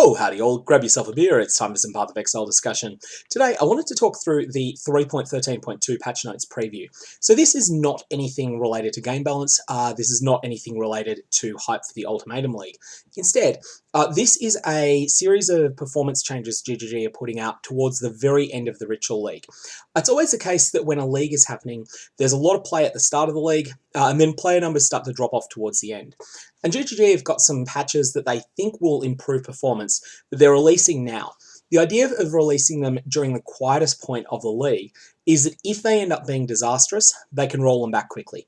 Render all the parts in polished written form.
Oh, howdy all, grab yourself a beer, it's time for some Path of Exile discussion. Today I wanted to talk through the 3.13.2 patch notes preview. So this is not anything related to game balance, this is not anything related to hype for the Ultimatum League. Instead, this is a series of performance changes GGG are putting out towards the very end of the Ritual League. It's always the case that when a league is happening, there's a lot of play at the start of the league, and then player numbers start to drop off towards the end. And GGG have got some patches that they think will improve performance that they're releasing now. The idea of releasing them during the quietest point of the league is that if they end up being disastrous, they can roll them back quickly.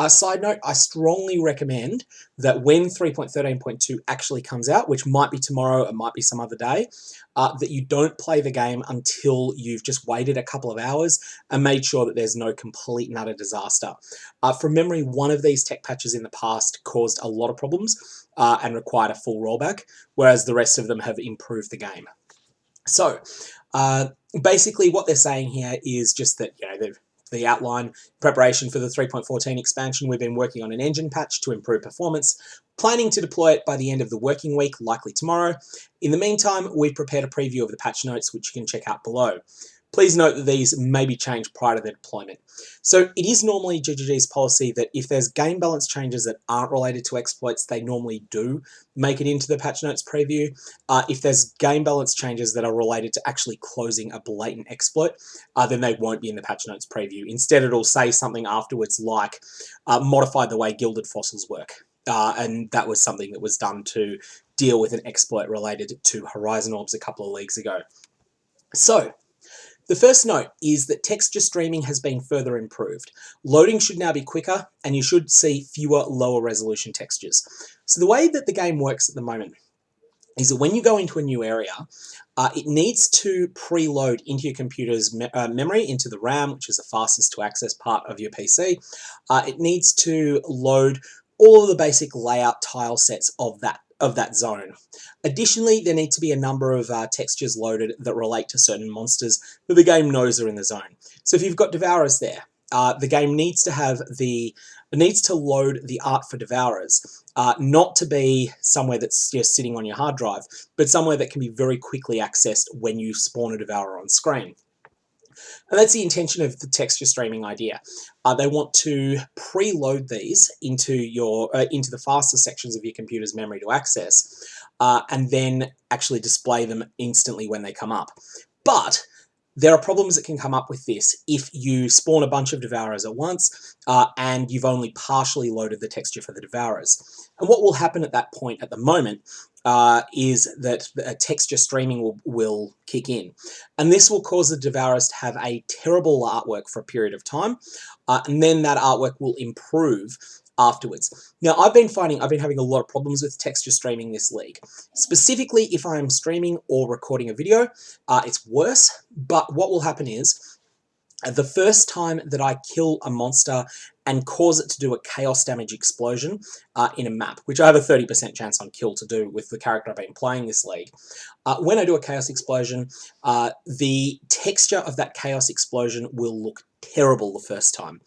Side note, I strongly recommend that when 3.13.2 actually comes out, which might be tomorrow, it might be some other day, that you don't play the game until you've just waited a couple of hours and made sure that there's no complete and utter disaster. From memory, one of these tech patches in the past caused a lot of problems and required a full rollback, whereas the rest of them have improved the game. So, basically what they're saying here is just that, the outline, preparation for the 3.14 expansion, we've been working on an engine patch to improve performance, planning to deploy it by the end of the working week, likely tomorrow. In the meantime, we've prepared a preview of the patch notes, which you can check out below. Please note that these may be changed prior to their deployment. So it is normally GGG's policy that if there's game balance changes that aren't related to exploits, they normally do make it into the patch notes preview. If there's game balance changes that are related to actually closing a blatant exploit, then they won't be in the patch notes preview. Instead, it'll say something afterwards like, modify the way gilded fossils work. And that was something that was done to deal with an exploit related to Horizon Orbs a couple of leagues ago. So, the first note is that texture streaming has been further improved. Loading should now be quicker, and you should see fewer lower resolution textures. So the way that the game works at the moment is that when you go into a new area, it needs to preload into your computer's memory, into the RAM, which is the fastest to access part of your PC. It needs to load all of the basic layout tile sets of that zone. Additionally, there need to be a number of textures loaded that relate to certain monsters that the game knows are in the zone. So if you've got Devourers there, the game needs to load the art for Devourers, not to be somewhere that's just sitting on your hard drive, but somewhere that can be very quickly accessed when you spawn a Devourer on screen. And that's the intention of the texture streaming idea. They want to preload these into the faster sections of your computer's memory to access, and then actually display them instantly when they come up. But there are problems that can come up with this if you spawn a bunch of Devourers at once and you've only partially loaded the texture for the Devourers. And what will happen at that point at the moment is that texture streaming will kick in. And this will cause the Devourers to have a terrible artwork for a period of time, and then that artwork will improve afterwards. Now, I've been having a lot of problems with texture streaming this league. Specifically, if I'm streaming or recording a video, it's worse, but what will happen is, the first time that I kill a monster and cause it to do a chaos damage explosion in a map, which I have a 30% chance on kill to do with the character I've been playing this league, when I do a chaos explosion, the texture of that chaos explosion will look terrible the first time.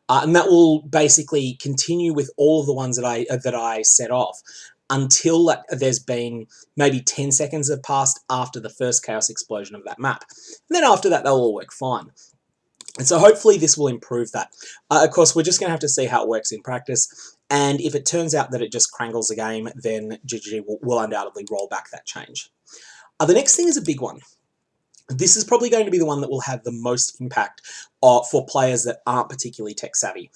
And that will basically continue with all of the ones that I set off until there's been maybe 10 seconds have passed after the first chaos explosion of that map. And then after that, they'll all work fine. And so hopefully this will improve that. Of course, we're just going to have to see how it works in practice. And if it turns out that it just crangles the game, then GGG will undoubtedly roll back that change. The next thing is a big one. This is probably going to be the one that will have the most impact for players that aren't particularly tech savvy.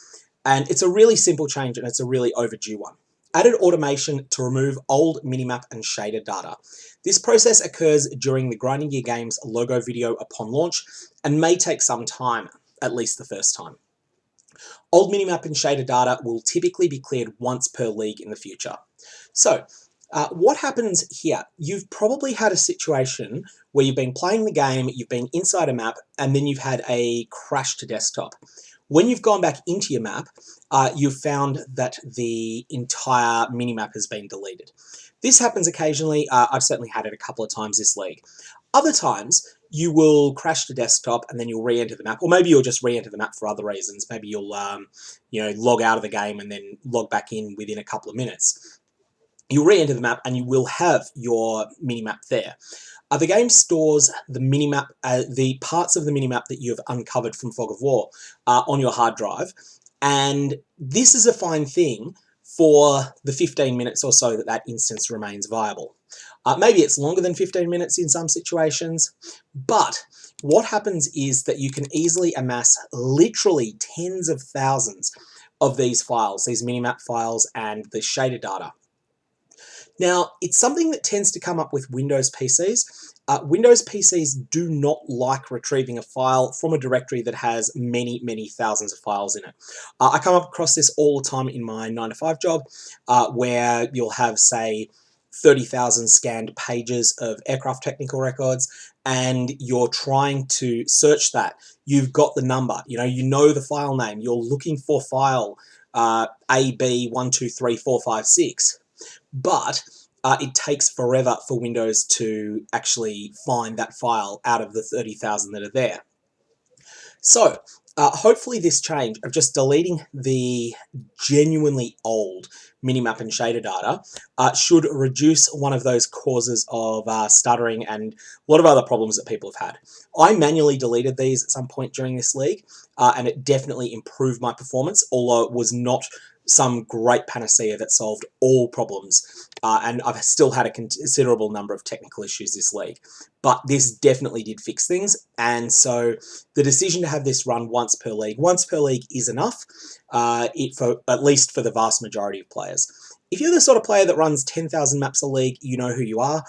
And it's a really simple change, and it's a really overdue one. Added automation to remove old minimap and shader data. This process occurs during the Grinding Gear game's logo video upon launch and may take some time, at least the first time. Old minimap and shader data will typically be cleared once per league in the future. So, what happens here? You've probably had a situation where you've been playing the game, you've been inside a map, and then you've had a crash to desktop. When you've gone back into your map, you've found that the entire minimap has been deleted. This happens occasionally. I've certainly had it a couple of times this league. Other times, you will crash to desktop and then you'll re-enter the map, or maybe you'll just re-enter the map for other reasons. Maybe you'll log out of the game and then log back in within a couple of minutes. you'll re-enter the map and you will have your minimap there. The game stores the minimap, the parts of the minimap that you have uncovered from Fog of War on your hard drive, and this is a fine thing for the 15 minutes or so that that instance remains viable. Maybe it's longer than 15 minutes in some situations, but what happens is that you can easily amass literally tens of thousands of these files, these minimap files and the shader data. Now, it's something that tends to come up with Windows PCs. Windows PCs do not like retrieving a file from a directory that has many, many thousands of files in it. I come across this all the time in my 9-to-5 job, where you'll have, say, 30,000 scanned pages of aircraft technical records, and you're trying to search that. You've got the number, you know the file name, you're looking for file AB123456, but it takes forever for Windows to actually find that file out of the 30,000 that are there. So, hopefully this change of just deleting the genuinely old minimap and shader data should reduce one of those causes of stuttering and a lot of other problems that people have had. I manually deleted these at some point during this league, and it definitely improved my performance, although it was not some great panacea that solved all problems, and I've still had a considerable number of technical issues this league. But this definitely did fix things, and so the decision to have this run once per league is enough, at least for the vast majority of players. If you're the sort of player that runs 10,000 maps a league, you know who you are.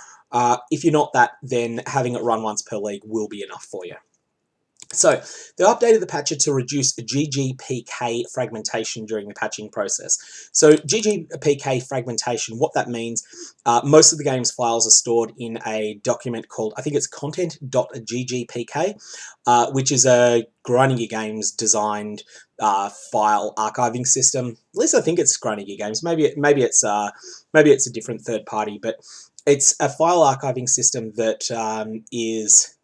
If you're not that, then having it run once per league will be enough for you. So, they updated the patcher to reduce GGPK fragmentation during the patching process. So, GGPK fragmentation, what that means, most of the game's files are stored in a document called, I think it's content.ggpk, which is a Grinding Gear Games designed file archiving system. At least I think it's Grinding Gear Games. Maybe it's a different third party, but it's a file archiving system that is...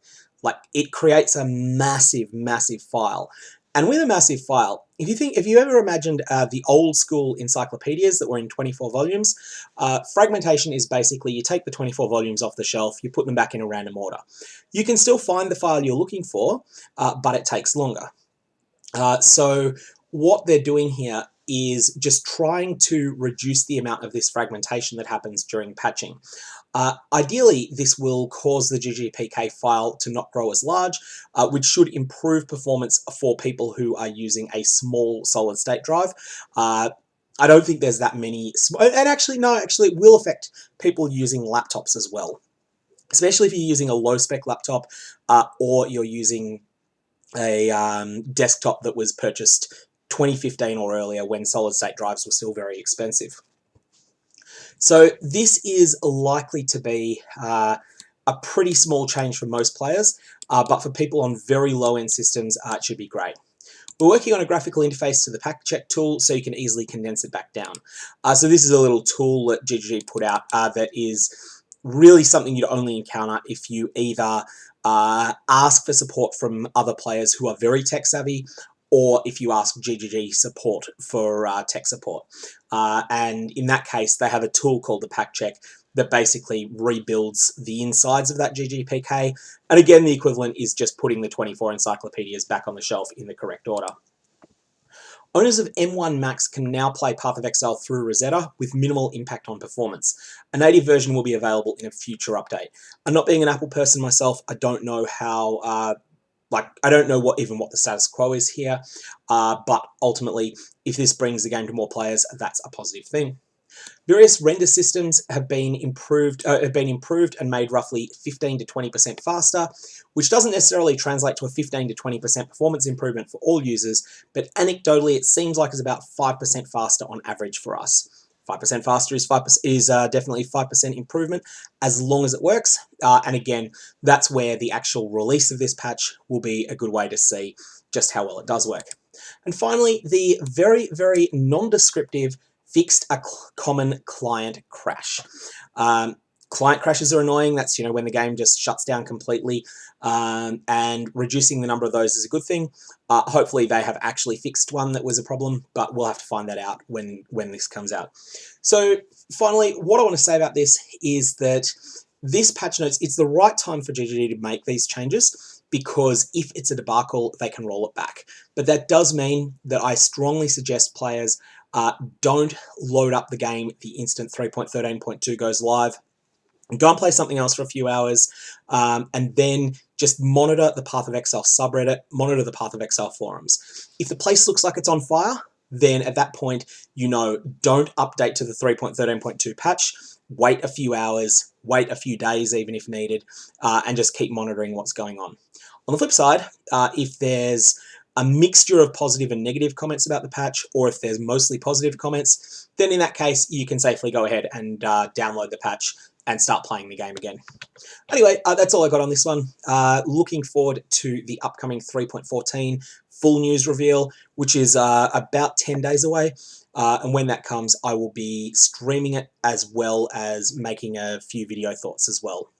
it creates a massive, massive file. And with a massive file, if you ever imagined the old school encyclopedias that were in 24 volumes, fragmentation is basically you take the 24 volumes off the shelf, you put them back in a random order. You can still find the file you're looking for, but it takes longer. So what they're doing here is just trying to reduce the amount of this fragmentation that happens during patching. Ideally, this will cause the GGPK file to not grow as large, which should improve performance for people who are using a small solid-state drive. I don't think there's that many, and actually, no, it will affect people using laptops as well, especially if you're using a low-spec laptop or you're using a desktop that was purchased 2015 or earlier when solid-state drives were still very expensive. So this is likely to be a pretty small change for most players, but for people on very low-end systems, it should be great. We're working on a graphical interface to the pack check tool so you can easily condense it back down. So this is a little tool that GGG put out that is really something you'd only encounter if you either ask for support from other players who are very tech savvy, or if you ask GGG support for tech support. And in that case, they have a tool called the pack check that basically rebuilds the insides of that GGPK. And again, the equivalent is just putting the 24 encyclopedias back on the shelf in the correct order. Owners of M1 Max can now play Path of Exile through Rosetta with minimal impact on performance. A native version will be available in a future update. And not being an Apple person myself, I don't know how... I don't know what the status quo is here, but ultimately, if this brings the game to more players, that's a positive thing. Various render systems have been improved and made roughly 15 to 20% faster, which doesn't necessarily translate to a 15 to 20% performance improvement for all users, but anecdotally, it seems like it's about 5% faster on average for us. 5% faster is definitely 5% improvement as long as it works. And again, that's where the actual release of this patch will be a good way to see just how well it does work. And finally, the very, very non-descriptive fixed a common client crash. Client crashes are annoying. That's, when the game just shuts down completely, and reducing the number of those is a good thing. Hopefully they have actually fixed one that was a problem, but we'll have to find that out when this comes out. So Finally, what I want to say about this is that this patch notes, it's the right time for GGG to make these changes, because if it's a debacle, they can roll it back. But that does mean that I strongly suggest players don't load up the game the instant 3.13.2 goes live. Go and play something else for a few hours, and then just monitor the Path of Exile subreddit, monitor the Path of Exile forums. If the place looks like it's on fire, then at that point, don't update to the 3.13.2 patch. Wait a few hours, wait a few days even if needed, and just keep monitoring what's going on. On the flip side, if there's a mixture of positive and negative comments about the patch, or if there's mostly positive comments, then in that case, you can safely go ahead and download the patch and start playing the game again. Anyway, that's all I got on this one. Looking forward to the upcoming 3.14 full news reveal, which is about 10 days away. And when that comes, I will be streaming it as well as making a few video thoughts as well.